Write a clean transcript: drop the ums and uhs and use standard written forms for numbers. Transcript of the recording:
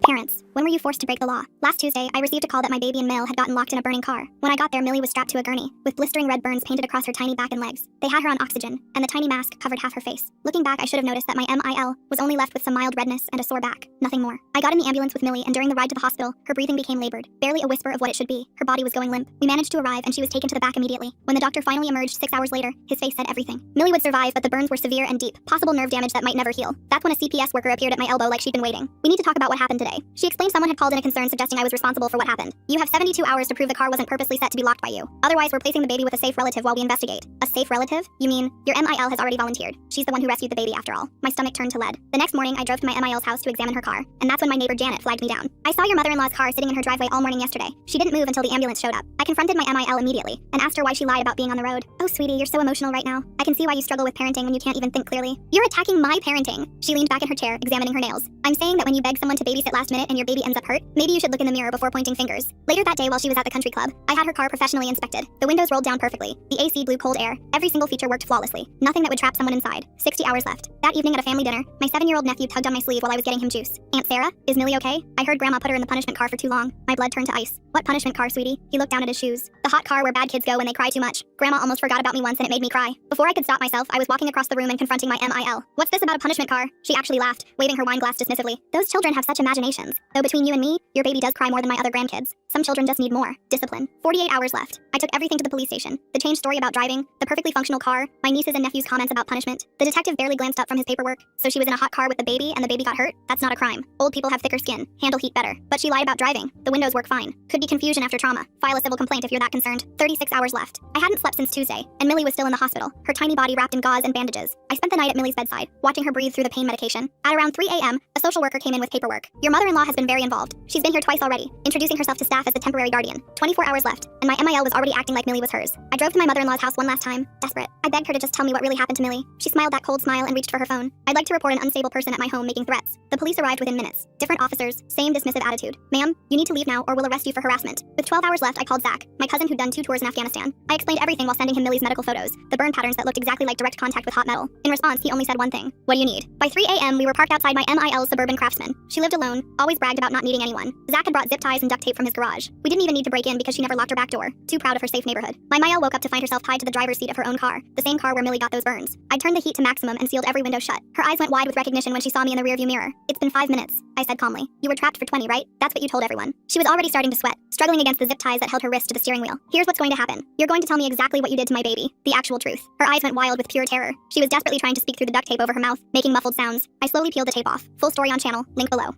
Parents, when were you forced to break the law? Last Tuesday, I received a call that my baby and Mill had gotten locked in a burning car. When I got there, Millie was strapped to a gurney, with blistering red burns painted across her tiny back and legs. They had her on oxygen, and the tiny mask covered half her face. Looking back, I should have noticed that my MIL was only left with some mild redness and a sore back. Nothing more. I got in the ambulance with Millie, and during the ride to the hospital, her breathing became labored. Barely a whisper of what it should be. Her body was going limp. We managed to arrive, and she was taken to the back immediately. When the doctor finally emerged 6 hours later, his face said everything. Millie would survive, but the burns were severe and deep. Possible nerve damage that might never heal. That's when a CPS worker appeared at my elbow like she'd been waiting. We need to talk about what happened today. She explained someone had called in a concern suggesting I was responsible for what happened. You have 72 hours to prove the car wasn't purposely set to be locked by you. Otherwise, we're placing the baby with a safe relative while we investigate. A safe relative? You mean, your MIL has already volunteered. She's the one who rescued the baby after all. My stomach turned to lead. The next morning, I drove to my MIL's house to examine her car, and that's when my neighbor Janet flagged me down. I saw your mother-in-law's car sitting in her driveway all morning yesterday. She didn't move until the ambulance showed up. I confronted my MIL immediately, and asked her why she lied about being on the road. Oh, sweetie, you're so emotional right now. I can see why you struggle with parenting when you can't even think clearly. You're attacking my parenting. She leaned back in her chair, examining her nails. I'm saying that when you beg someone to babysit last minute and your baby ends up hurt, maybe you should look in the mirror before pointing fingers. Later that day while she was at the country club, I had her car professionally inspected. The windows rolled down perfectly. The AC blew cold air. Every single feature worked flawlessly. Nothing that would trap someone inside. 60 hours left. That evening at a family dinner, my 7-year-old nephew tugged on my sleeve while I was getting him juice. Aunt Sarah, is Millie okay? I heard Grandma put her in the punishment car for too long. My blood turned to ice. What punishment car, sweetie? He looked down at his shoes. The hot car where bad kids go when they cry too much. Grandma almost forgot about me once and it made me cry. Before I could stop myself, I was walking across the room and confronting my MIL. What's this about a punishment car? She actually laughed, waving her wine glass dismissively. Those children have such imaginations. Though between you and me, your baby does cry more than my other grandkids. Some children just need more discipline. 48 hours left. I took everything to the police station. The changed story about driving, the perfectly functional car, my nieces and nephews' comments about punishment. The detective barely glanced up from his paperwork. So she was in a hot car with the baby and the baby got hurt? That's not a crime. Old people have thicker skin, handle heat better. But she lied about driving. The windows work fine. Could be confusion after trauma. File a civil complaint if you're that concerned. 36 hours left. I hadn't slept since Tuesday, and Millie was still in the hospital, her tiny body wrapped in gauze and bandages. I spent the night at Millie's bedside, watching her breathe through the pain medication. At around 3 a.m., a social worker came in with paperwork. Your mother-in-law has been very involved. She's been here twice already, introducing herself to staff as the temporary guardian. 24 hours left, and my MIL was already acting like Millie was hers. I drove to my mother-in-law's house one last time, desperate. I begged her to just tell me what really happened to Millie. She smiled that cold smile and reached for her phone. I'd like to report an unstable person at my home making threats. The police arrived within minutes. Different officers, same dismissive attitude. Ma'am, you need to leave now or we'll arrest you for harassment. With 12 hours left, I called Zach, my cousin who'd done 2 tours in Afghanistan. I explained everything while sending him Millie's medical photos, the burn patterns that looked exactly like direct contact with hot metal. In response, he only said one thing. What do you need? By 3 a.m., we were parked outside my MIL's suburban Craftsman. She lived alone, always bragged about not needing anyone. Zach had brought zip ties and duct tape from his garage. We didn't even need to break in because she never locked her back door. Too proud of her safe neighborhood. My MIL woke up to find herself tied to the driver's seat of her own car, the same car where Millie got those burns. I turned the heat to maximum and sealed every window shut. Her eyes went wide with recognition when she saw me in the rearview mirror. It's been 5 minutes, I said calmly. You were trapped for 20, right? That's what you told everyone. She was already starting to sweat, struggling against the zip ties that held her wrist to the steering wheel. Here's what's going to happen. You're going to tell me exactly what you did to my baby. The actual truth. Her eyes went wild with pure terror. She was desperately trying to speak through the duct tape over her mouth, making muffled sounds. I slowly peeled the tape off. Full story on channel, link below.